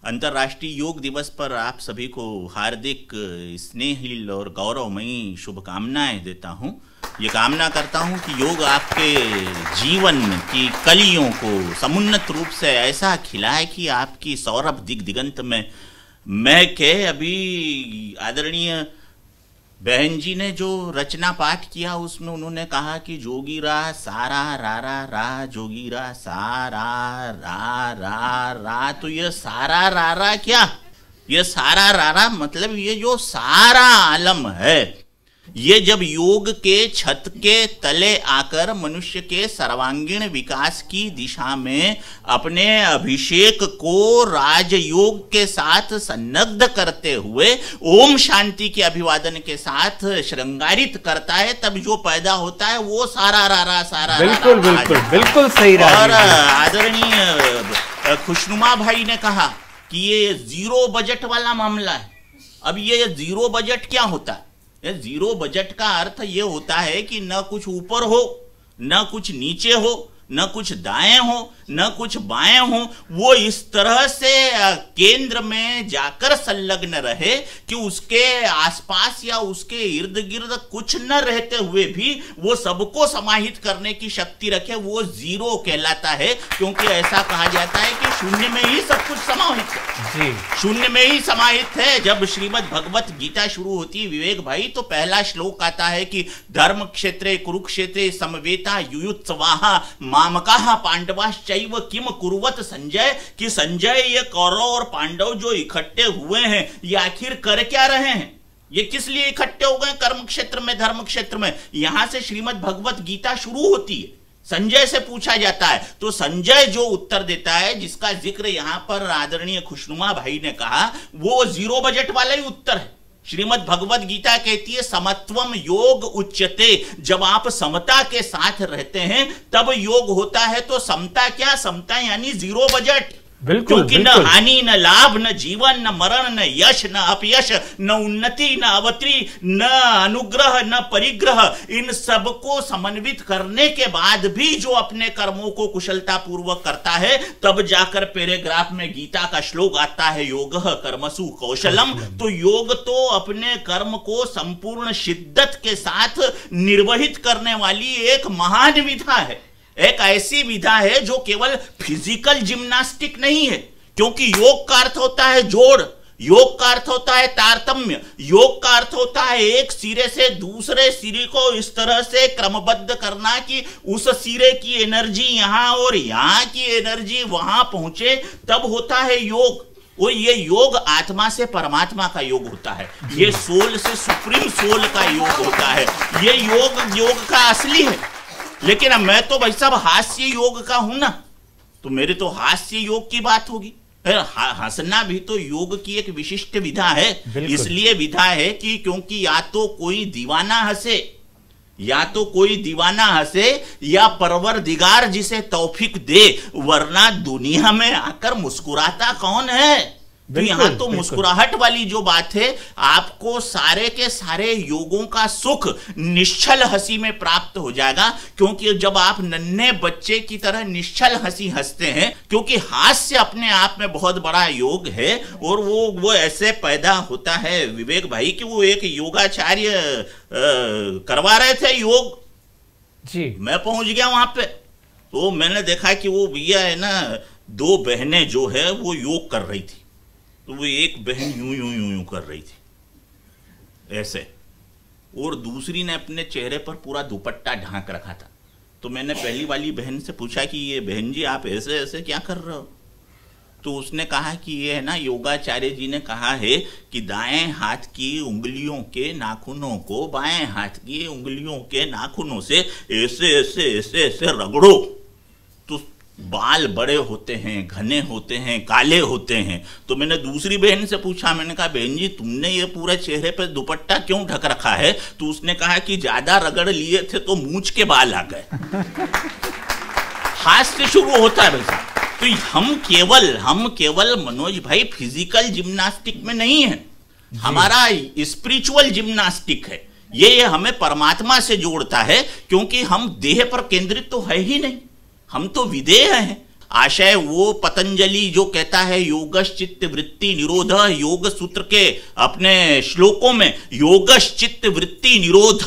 अंतर्राष्ट्रीय योग दिवस पर आप सभी को हार्दिक स्नेहिल और गौरवमयी शुभकामनाएं देता हूं। ये कामना करता हूं कि योग आपके जीवन की कलियों को समुन्नत रूप से ऐसा खिलाए कि आपकी सौरभ दिगंत में महके। अभी आदरणीय बहन जी ने जो रचना पाठ किया उसमें उन्होंने कहा कि जोगीरा सारा रा रा जोगीरा सारा रा रा। तो ये सारा रा क्या? ये सारा रा मतलब ये जो सारा आलम है, ये जब योग के छत के तले आकर मनुष्य के सर्वांगीण विकास की दिशा में अपने अभिषेक को राजयोग के साथ संलग्न करते हुए ओम शांति के अभिवादन के साथ श्रृंगारित करता है, तब जो पैदा होता है वो सारा रा सारा बिल्कुल रा, बिल्कुल बिल्कुल सही रहा। और आदरणीय खुशनुमा भाई ने कहा कि ये जीरो बजट वाला मामला है। अब ये जीरो बजट क्या होता है? जीरो बजट का अर्थ ये होता है कि न कुछ ऊपर हो, न कुछ नीचे हो, न कुछ दाएं हो, न कुछ बाएं हो। वो इस तरह से केंद्र में जाकर संलग्न रहे कि उसके आसपास या उसके इर्द गिर्द कुछ न रहते हुए भी वो सबको समाहित करने की शक्ति रखे। वो जीरो कहलाता है, क्योंकि ऐसा कहा जाता है कि शून्य में ही सब कुछ समाहित है। शून्य में ही समाहित है। जब श्रीमद् भगवत गीता शुरू होती है विवेक भाई, तो पहला श्लोक आता है कि धर्म क्षेत्रे कुरुक्षेत्रे समवेता युयुत्सवाहा मामकाः पांडवाश्चैव किम कुर्वत संजय। कि संजय ये कौरव और पांडव जो इकट्ठे हुए हैं ये आखिर कर क्या रहे हैं? ये किस लिए इकट्ठे हो गए? कर्म क्षेत्र में, धर्म क्षेत्र में। यहां से श्रीमद् भगवत गीता शुरू होती है। संजय से पूछा जाता है तो संजय जो उत्तर देता है, जिसका जिक्र यहां पर आदरणीय खुशनुमा भाई ने कहा, वो जीरो बजट वाला ही उत्तर है। श्रीमद् भगवत गीता कहती है समत्वम योग उच्यते। जब आप समता के साथ रहते हैं तब योग होता है। तो समता क्या? समता यानी जीरो बजट। क्योंकि न हानि, न लाभ, न जीवन, न मरण, न यश, न अपयश, न उन्नति, न अवतरी, न अनुग्रह, न परिग्रह, इन सबको समन्वित करने के बाद भी जो अपने कर्मों को कुशलता पूर्वक करता है, तब जाकर पैराग्राफ में गीता का श्लोक आता है योगः कर्मसु कौशलम। तो योग तो अपने कर्म को संपूर्ण शिद्दत के साथ निर्वहित करने वाली एक महान विधा है। एक ऐसी विधा है जो केवल फिजिकल जिम्नास्टिक नहीं है, क्योंकि योग का अर्थ होता है जोड़, योग का अर्थ होता है तारतम्य, योग का अर्थ होता है एक सिरे से दूसरे सिरे को इस तरह से क्रमबद्ध करना कि उस सिरे की एनर्जी यहां और यहां की एनर्जी वहां पहुंचे, तब होता है योग। और ये योग आत्मा से परमात्मा का योग होता है, ये सोल से सुप्रीम सोल का योग होता है। ये योग का असली है। लेकिन अब मैं तो भाई साहब हास्य योग का हूं ना, तो मेरे तो हास्य योग की बात होगी। हंसना भी तो योग की एक विशिष्ट विधा है। इसलिए विधा है कि क्योंकि या तो कोई दीवाना हंसे, या तो कोई दीवाना हंसे, या परवरदिगार जिसे तौफीक दे, वरना दुनिया में आकर मुस्कुराता कौन है? तो यहां तो मुस्कुराहट वाली जो बात है, आपको सारे के सारे योगों का सुख निश्चल हंसी में प्राप्त हो जाएगा। क्योंकि जब आप नन्हे बच्चे की तरह निश्चल हंसी हंसते हैं, क्योंकि हास्य अपने आप में बहुत बड़ा योग है, और वो ऐसे पैदा होता है विवेक भाई कि वो एक योगाचार्य करवा रहे थे योग जी। मैं पहुंच गया वहां पे, तो मैंने देखा कि वो भैया है ना, दो बहनें जो है वो योग कर रही थी। तो वो एक बहन यूं यूं यूं यूं कर रही थी ऐसे, और दूसरी ने अपने चेहरे पर पूरा दुपट्टा ढांक रखा था। तो मैंने पहली वाली बहन से पूछा कि ये बहन जी आप ऐसे ऐसे क्या कर रहे हो? तो उसने कहा कि ये है ना, योगाचार्य जी ने कहा है कि दाएं हाथ की उंगलियों के नाखूनों को बाएं हाथ की उंगलियों के नाखूनों से ऐसे ऐसे ऐसे ऐसे रगड़ो, तो बाल बड़े होते हैं, घने होते हैं, काले होते हैं। तो मैंने दूसरी बहन से पूछा, मैंने कहा बहन जी तुमने ये पूरे चेहरे पर दुपट्टा क्यों ढक रखा है? तो उसने कहा कि ज्यादा रगड़ लिए थे तो मूंछ के बाल आ गए। हाथ से शुरू होता है वैसा। तो हम केवल मनोज भाई फिजिकल जिम्नास्टिक में नहीं है, हमारा स्पिरिचुअल जिम्नास्टिक है। ये हमें परमात्मा से जोड़ता है, क्योंकि हम देह पर केंद्रित तो है ही नहीं, हम तो विदेह हैं। आशय वो पतंजलि जो कहता है योगश्चित्त वृत्ति निरोध, योग सूत्र के अपने श्लोकों में योगश्चित्त वृत्ति निरोध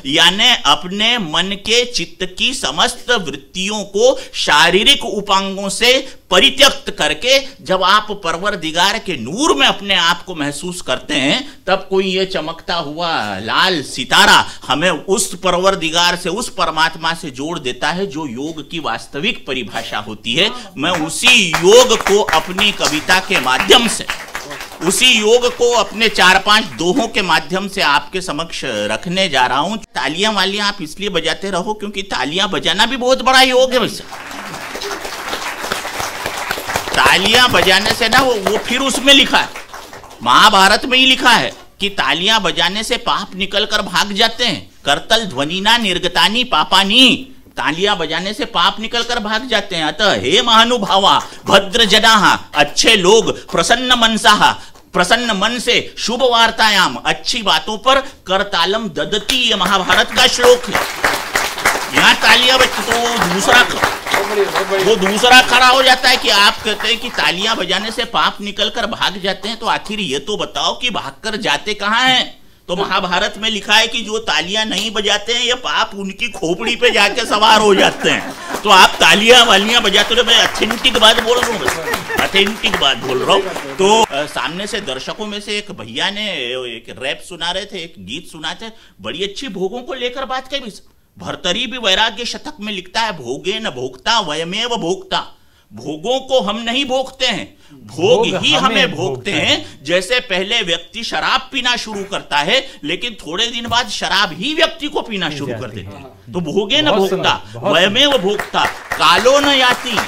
यानी अपने मन के चित्त की समस्त वृत्तियों को शारीरिक उपांगों से परित्यक्त करके जब आप परवरदिगार के नूर में अपने आप को महसूस करते हैं, तब कोई ये चमकता हुआ लाल सितारा हमें उस परवरदिगार से, उस परमात्मा से जोड़ देता है जो योग की वास्तविक परिभाषा होती है। मैं उसी योग को अपनी कविता के माध्यम से, उसी योग को अपने 4-5 दोहों के माध्यम से आपके समक्ष रखने जा रहा हूं। तालियां वालियां आप इसलिए बजाते रहो क्योंकि तालियां बजाना भी बहुत बड़ा योग है वैसे। तालियां बजाने से ना वो फिर उसमें लिखा है, महाभारत में ही लिखा है कि तालियां बजाने से पाप निकलकर भाग जाते हैं। करतल ध्वनिना निर्गतानी पापानी, तालियां बजाने से पाप निकलकर भाग जाते हैं। अतः हे महानुभावा भद्र जनाः, अच्छे लोग, प्रसन्न मनसाः, प्रसन्न मन से शुभ वार्तायाम, अच्छी बातों पर करतालम ददती, ये महाभारत का श्लोक है। यहाँ तालियां बजती तो वो दूसरा खड़ा हो जाता है कि आप कहते हैं कि तालियां बजाने से पाप निकलकर भाग जाते हैं, तो आखिर ये तो बताओ कि भागकर जाते कहां हैं? तो महाभारत में लिखा है कि जो तालियां नहीं बजाते हैं ये पाप उनकी खोपड़ी पे जाके सवार हो जाते हैं। तो आप तालियां वालियां बजाते हो, मैं ऑथेंटिक बात बोल रहा हूँ, ऑथेंटिक बात बोल रहा हूँ। तो सामने से दर्शकों में से एक भैया ने एक रैप सुना रहे थे, एक गीत सुनाते, बड़ी अच्छी भोगों को लेकर बात कही। भर्तरी भी वैराग्य शतक में लिखता है, भोगे न भोगता वयमेव भोगता, भोगों को हम नहीं भोगते हैं, भोग ही हमें भोगते हैं। जैसे पहले व्यक्ति शराब पीना शुरू करता है लेकिन थोड़े दिन बाद शराब ही व्यक्ति को पीना शुरू कर देती है। तो भोगे न भोगता वयमेव भोगता, कालो न याति,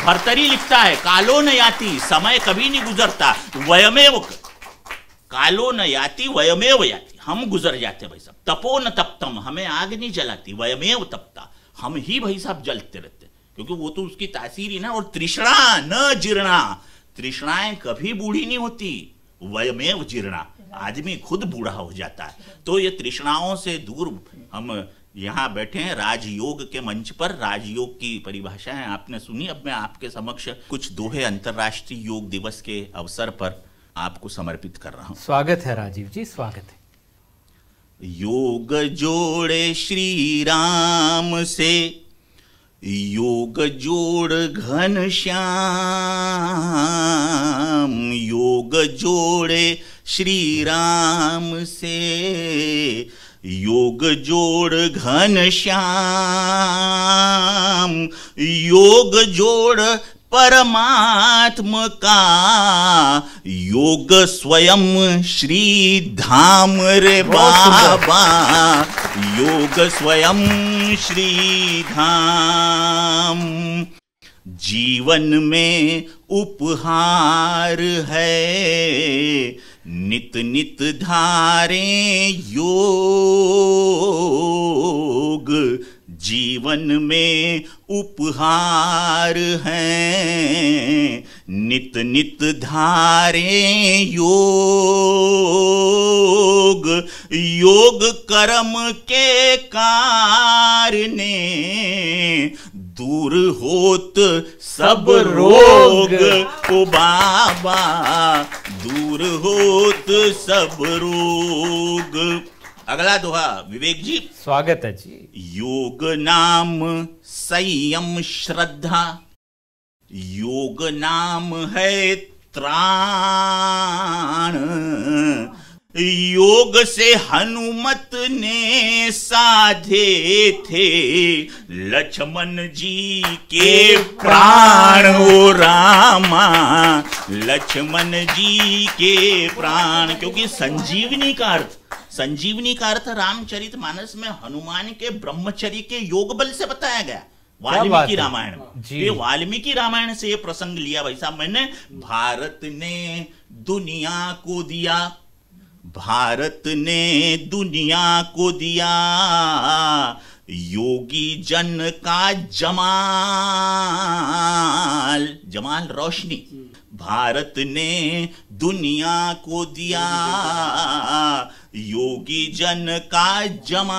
भर्तरी लिखता है कालो न याति, समय कभी नहीं गुजरता, वयमेव, कालो न याति वयमेव याति, हम गुजर जाते भाई साहब। तपो न तप्तम, हमें आग नहीं जलाती, वयमेव तपता, हम ही भाई साहब जलते रहते, क्योंकि वो तो उसकी तासीर ही ना। और तृष्णा न जीर्णा, तृष्णाएं कभी बूढ़ी नहीं होती, वयमेव जीर्णा, आदमी खुद बूढ़ा हो जाता है। तो ये तृष्णाओं से दूर हम यहाँ बैठे हैं राजयोग के मंच पर। राजयोग की परिभाषा है आपने सुनी, अब मैं आपके समक्ष कुछ दोहे अंतर्राष्ट्रीय योग दिवस के अवसर पर आपको समर्पित कर रहा हूं। स्वागत है राजीव जी, स्वागत है। योग जोड़े श्री राम से, योग जोड़ घन श्याम, योग जोड़े श्री राम से, योग जोड़ घन श्याम, योग जोड़ परमात्म का, योग स्वयं श्री धाम रे बाबा, योग स्वयं श्री धाम। जीवन में उपहार है, नित नित धारे योग, जीवन में उपहार हैं, नित नित धारे योग, योग कर्म के कारणे दूर होत सब रोग, ओ बाबा दूर होत सब रोग। अगला दोहा विवेक जी, स्वागत है जी। योग नाम संयम श्रद्धा, योग नाम है त्राण, योग से हनुमत ने साधे थे लक्ष्मण जी के प्राण, ओ रामा लक्ष्मण जी के प्राण। क्योंकि संजीवनी का अर्थ, संजीवनी का अर्थ रामचरितमानस में हनुमान के ब्रह्मचर्य के योग बल से बताया गया, वाल्मीकि रामायण। ये वाल्मीकि रामायण से ये प्रसंग लिया भाई साहब मैंने। भारत ने दुनिया को दिया, भारत ने दुनिया को दिया, योगी जन का जमाल, जमाल रोशनी, भारत ने दुनिया को दिया योगी जन का जमाल।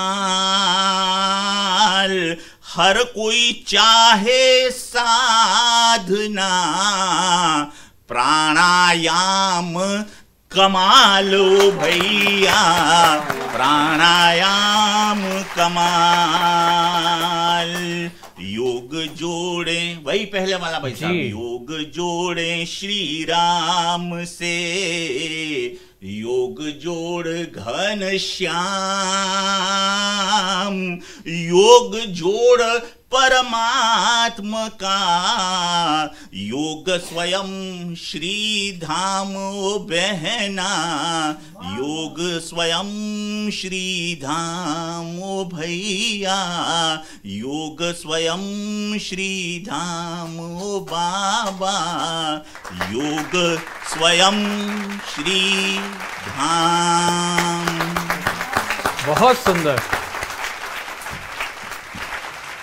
हर कोई चाहे साधना प्राणायाम कमाल ओ भैया, प्राणायाम कमाल। योग जोड़े, वही पहले वाला भाई साहब, योग जोड़े श्री राम से, योग जोड़ घन श्याम, योग जोड़ परमात्मा का, योग स्वयं श्री धाम ओ बहना, योग स्वयं श्री धाम ओ भैया, योग स्वयं श्री धाम ओ बाबा, योग स्वयं श्री धाम। बहुत सुंदर।